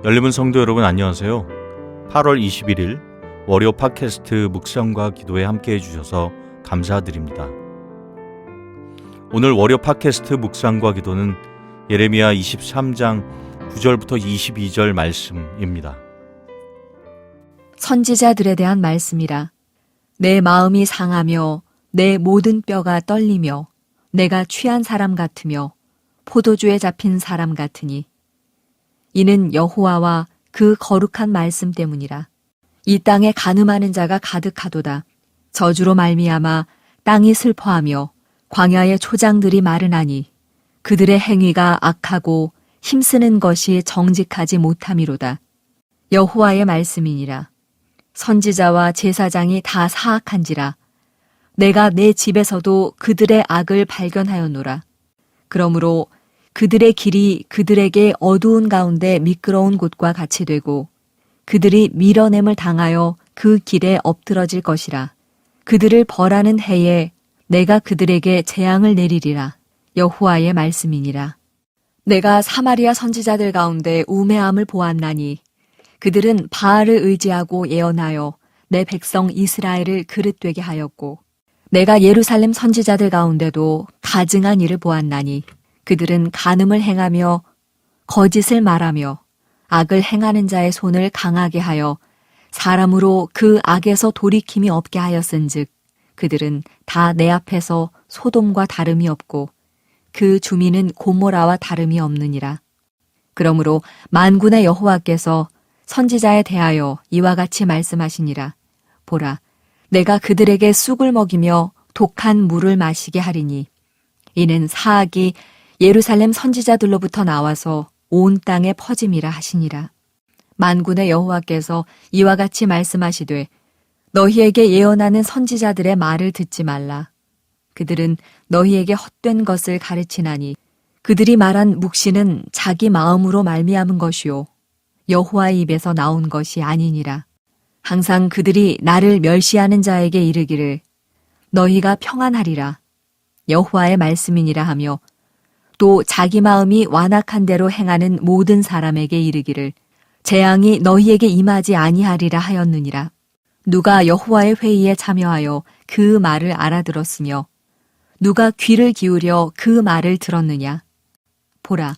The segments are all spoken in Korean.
열리문 성도 여러분 안녕하세요. 8월 21일 월요 팟캐스트 묵상과 기도에 함께해 주셔서 감사드립니다. 오늘 월요 팟캐스트 묵상과 기도는 예레미야 23장 9절부터 22절 말씀입니다. 선지자들에 대한 말씀이라. 내 마음이 상하며 내 모든 뼈가 떨리며 내가 취한 사람 같으며 포도주에 잡힌 사람 같으니 이는 여호와와 그 거룩한 말씀 때문이라. 이 땅에 간음하는 자가 가득하도다. 저주로 말미암아 땅이 슬퍼하며 광야의 초장들이 마르나니 그들의 행위가 악하고 힘쓰는 것이 정직하지 못함이로다. 여호와의 말씀이니라. 선지자와 제사장이 다 사악한지라. 내가 내 집에서도 그들의 악을 발견하였노라. 그러므로 그들의 길이 그들에게 어두운 가운데 미끄러운 곳과 같이 되고 그들이 밀어냄을 당하여 그 길에 엎드러질 것이라. 그들을 벌하는 해에 내가 그들에게 재앙을 내리리라. 여호와의 말씀이니라. 내가 사마리아 선지자들 가운데 우매함을 보았나니 그들은 바알을 의지하고 예언하여 내 백성 이스라엘을 그릇되게 하였고 내가 예루살렘 선지자들 가운데도 가증한 일을 보았나니 그들은 간음을 행하며 거짓을 말하며 악을 행하는 자의 손을 강하게 하여 사람으로 그 악에서 돌이킴이 없게 하였은즉 그들은 다 내 앞에서 소돔과 다름이 없고 그 주민은 고모라와 다름이 없느니라. 그러므로 만군의 여호와께서 선지자에 대하여 이와 같이 말씀하시니라. 보라, 내가 그들에게 쑥을 먹이며 독한 물을 마시게 하리니 이는 사악이 예루살렘 선지자들로부터 나와서 온 땅에 퍼짐이라 하시니라. 만군의 여호와께서 이와 같이 말씀하시되 너희에게 예언하는 선지자들의 말을 듣지 말라. 그들은 너희에게 헛된 것을 가르치나니 그들이 말한 묵시는 자기 마음으로 말미암은 것이요 여호와의 입에서 나온 것이 아니니라. 항상 그들이 나를 멸시하는 자에게 이르기를 너희가 평안하리라. 여호와의 말씀이니라 하며 또 자기 마음이 완악한 대로 행하는 모든 사람에게 이르기를 재앙이 너희에게 임하지 아니하리라 하였느니라. 누가 여호와의 회의에 참여하여 그 말을 알아들었으며 누가 귀를 기울여 그 말을 들었느냐. 보라,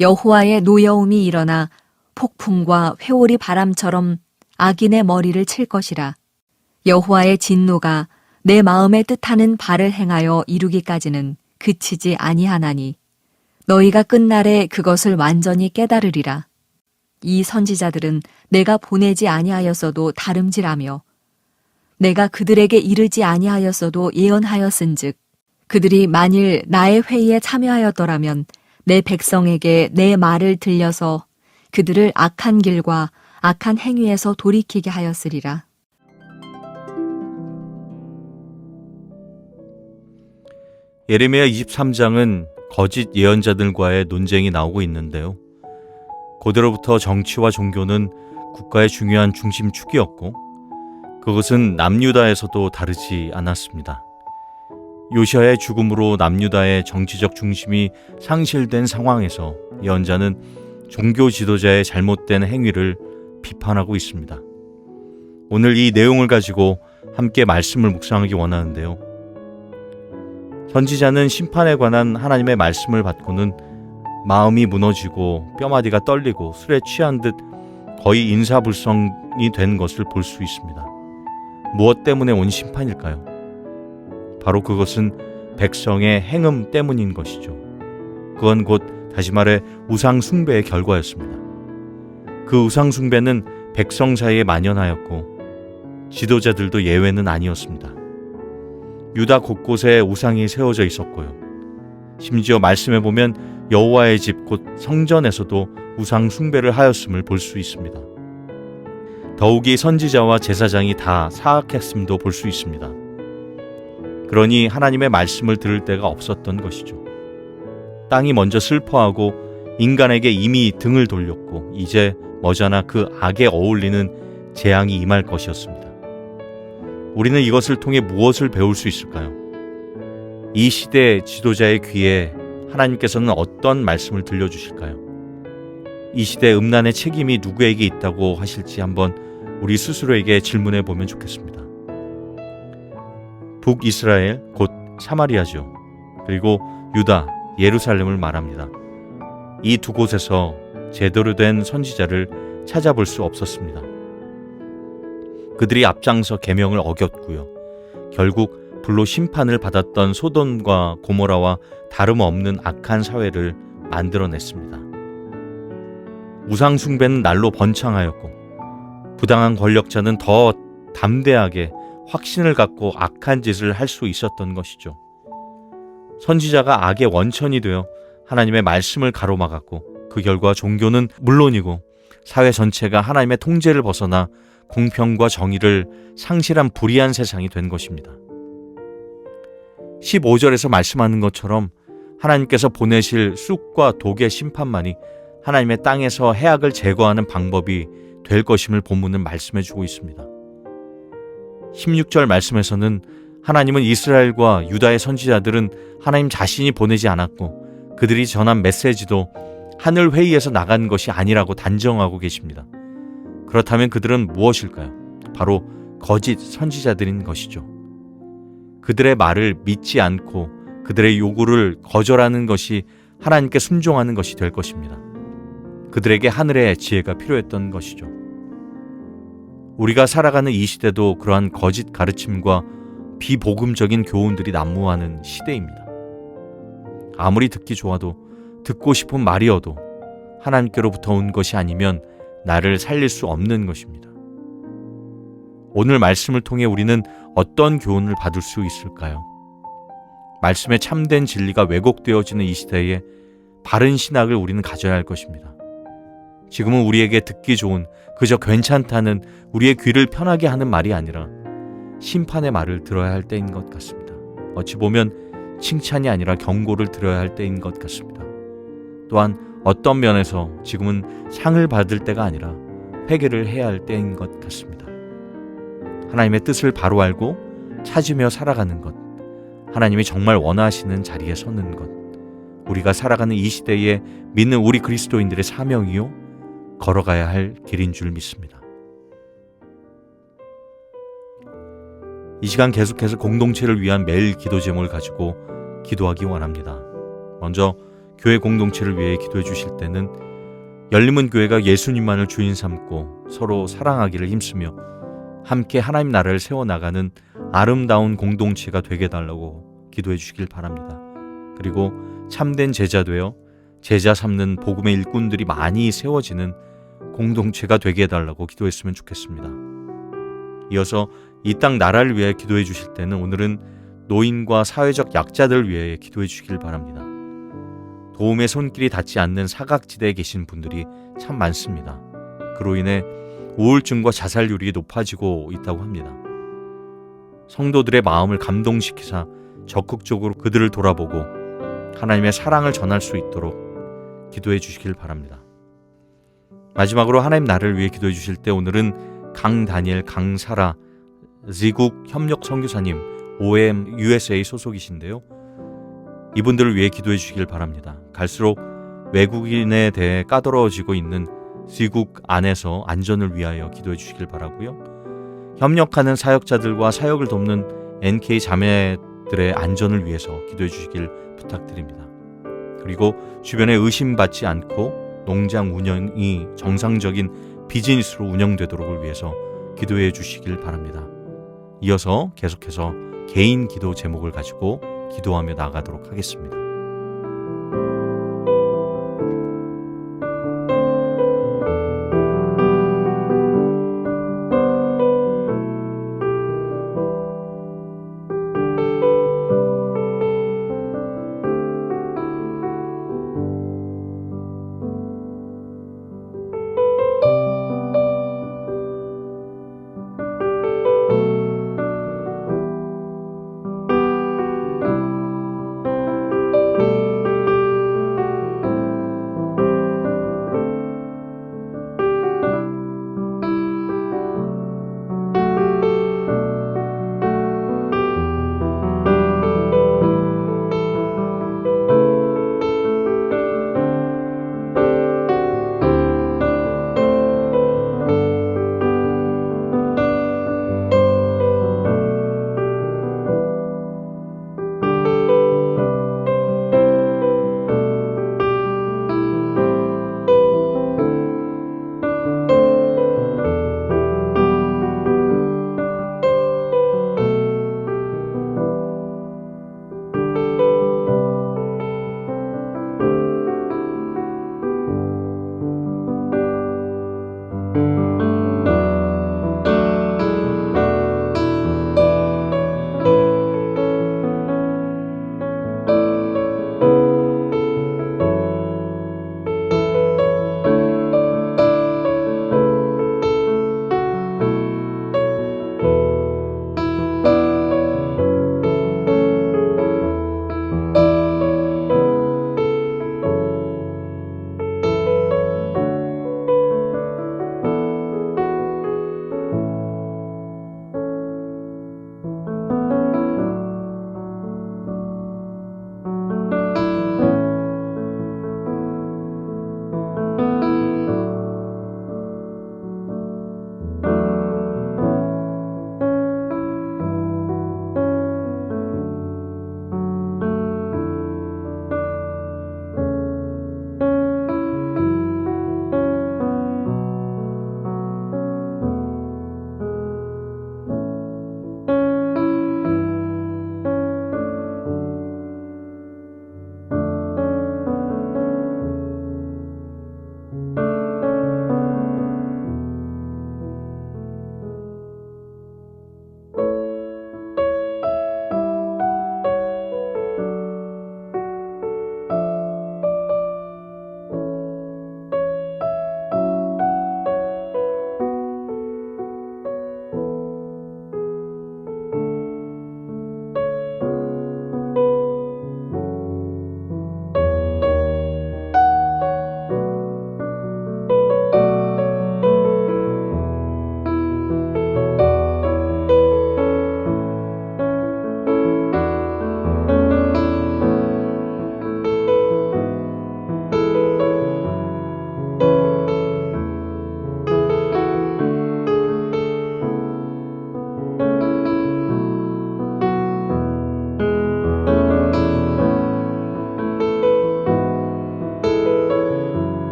여호와의 노여움이 일어나 폭풍과 회오리 바람처럼 악인의 머리를 칠 것이라. 여호와의 진노가 내 마음에 뜻하는 바를 행하여 이루기까지는 그치지 아니하나니 너희가 끝날에 그것을 완전히 깨달으리라. 이 선지자들은 내가 보내지 아니하였어도 다름질하며 내가 그들에게 이르지 아니하였어도 예언하였은즉 그들이 만일 나의 회의에 참여하였더라면 내 백성에게 내 말을 들려서 그들을 악한 길과 악한 행위에서 돌이키게 하였으리라. 예레미야 23장은 거짓 예언자들과의 논쟁이 나오고 있는데요. 고대로부터 정치와 종교는 국가의 중요한 중심축이었고 그것은 남유다에서도 다르지 않았습니다. 요시아의 죽음으로 남유다의 정치적 중심이 상실된 상황에서 예언자는 종교 지도자의 잘못된 행위를 비판하고 있습니다. 오늘 이 내용을 가지고 함께 말씀을 묵상하기 원하는데요. 선지자는 심판에 관한 하나님의 말씀을 받고는 마음이 무너지고 뼈마디가 떨리고 술에 취한 듯 거의 인사불성이 된 것을 볼 수 있습니다. 무엇 때문에 온 심판일까요? 바로 그것은 백성의 행음 때문인 것이죠. 그건 곧 다시 말해 우상 숭배의 결과였습니다. 그 우상 숭배는 백성 사이에 만연하였고 지도자들도 예외는 아니었습니다. 유다 곳곳에 우상이 세워져 있었고요. 심지어 말씀해 보면 여호와의 집 곧 성전에서도 우상 숭배를 하였음을 볼 수 있습니다. 더욱이 선지자와 제사장이 다 사악했음도 볼 수 있습니다. 그러니 하나님의 말씀을 들을 데가 없었던 것이죠. 땅이 먼저 슬퍼하고 인간에게 이미 등을 돌렸고 이제 머지않아 그 악에 어울리는 재앙이 임할 것이었습니다. 우리는 이것을 통해 무엇을 배울 수 있을까요? 이 시대 지도자의 귀에 하나님께서는 어떤 말씀을 들려주실까요? 이 시대 음란의 책임이 누구에게 있다고 하실지 한번 우리 스스로에게 질문해 보면 좋겠습니다. 북이스라엘 곧 사마리아죠. 그리고 유다, 예루살렘을 말합니다. 이 두 곳에서 제대로 된 선지자를 찾아볼 수 없었습니다. 그들이 앞장서 계명을 어겼고요. 결국 불로 심판을 받았던 소돔과 고모라와 다름없는 악한 사회를 만들어냈습니다. 우상 숭배는 날로 번창하였고 부당한 권력자는 더 담대하게 확신을 갖고 악한 짓을 할 수 있었던 것이죠. 선지자가 악의 원천이 되어 하나님의 말씀을 가로막았고 그 결과 종교는 물론이고 사회 전체가 하나님의 통제를 벗어나 공평과 정의를 상실한 불의한 세상이 된 것입니다. 15절에서 말씀하는 것처럼 하나님께서 보내실 쑥과 독의 심판만이 하나님의 땅에서 해악을 제거하는 방법이 될 것임을 본문은 말씀해 주고 있습니다. 16절 말씀에서는 하나님은 이스라엘과 유다의 선지자들은 하나님 자신이 보내지 않았고 그들이 전한 메시지도 하늘 회의에서 나간 것이 아니라고 단정하고 계십니다. 그렇다면 그들은 무엇일까요? 바로 거짓 선지자들인 것이죠. 그들의 말을 믿지 않고 그들의 요구를 거절하는 것이 하나님께 순종하는 것이 될 것입니다. 그들에게 하늘의 지혜가 필요했던 것이죠. 우리가 살아가는 이 시대도 그러한 거짓 가르침과 비복음적인 교훈들이 난무하는 시대입니다. 아무리 듣기 좋아도 듣고 싶은 말이어도 하나님께로부터 온 것이 아니면 나를 살릴 수 없는 것입니다. 오늘 말씀을 통해 우리는 어떤 교훈을 받을 수 있을까요? 말씀의 참된 진리가 왜곡되어지는 이 시대에 바른 신학을 우리는 가져야 할 것입니다. 지금은 우리에게 듣기 좋은 그저 괜찮다는 우리의 귀를 편하게 하는 말이 아니라 심판의 말을 들어야 할 때인 것 같습니다. 어찌 보면 칭찬이 아니라 경고를 들어야 할 때인 것 같습니다. 또한 어떤 면에서 지금은 상을 받을 때가 아니라 회개를 해야 할 때인 것 같습니다. 하나님의 뜻을 바로 알고 찾으며 살아가는 것, 하나님이 정말 원하시는 자리에 서는 것, 우리가 살아가는 이 시대에 믿는 우리 그리스도인들의 사명이요 걸어가야 할 길인 줄 믿습니다. 이 시간 계속해서 공동체를 위한 매일 기도 제목을 가지고 기도하기 원합니다. 먼저 교회 공동체를 위해 기도해 주실 때는 열림은 교회가 예수님만을 주인 삼고 서로 사랑하기를 힘쓰며 함께 하나님 나라를 세워나가는 아름다운 공동체가 되게 해달라고 기도해 주시길 바랍니다. 그리고 참된 제자 되어 제자 삼는 복음의 일꾼들이 많이 세워지는 공동체가 되게 해달라고 기도했으면 좋겠습니다. 이어서 이 땅 나라를 위해 기도해 주실 때는 오늘은 노인과 사회적 약자들을 위해 기도해 주시길 바랍니다. 도움의 손길이 닿지 않는 사각지대에 계신 분들이 참 많습니다. 그로 인해 우울증과 자살률이 높아지고 있다고 합니다. 성도들의 마음을 감동시키사 적극적으로 그들을 돌아보고 하나님의 사랑을 전할 수 있도록 기도해 주시길 바랍니다. 마지막으로 하나님 나라를 위해 기도해 주실 때 오늘은 강다니엘, 강사라, 지국 협력 선교사님 OM USA 소속이신데요. 이분들을 위해 기도해 주시길 바랍니다. 갈수록 외국인에 대해 까다로워지고 있는 지국 안에서 안전을 위하여 기도해 주시길 바라고요. 협력하는 사역자들과 사역을 돕는 NK 자매들의 안전을 위해서 기도해 주시길 부탁드립니다. 그리고 주변에 의심받지 않고 농장 운영이 정상적인 비즈니스로 운영되도록을 위해서 기도해 주시길 바랍니다. 이어서 계속해서 개인 기도 제목을 가지고 기도하며 나아가도록 하겠습니다.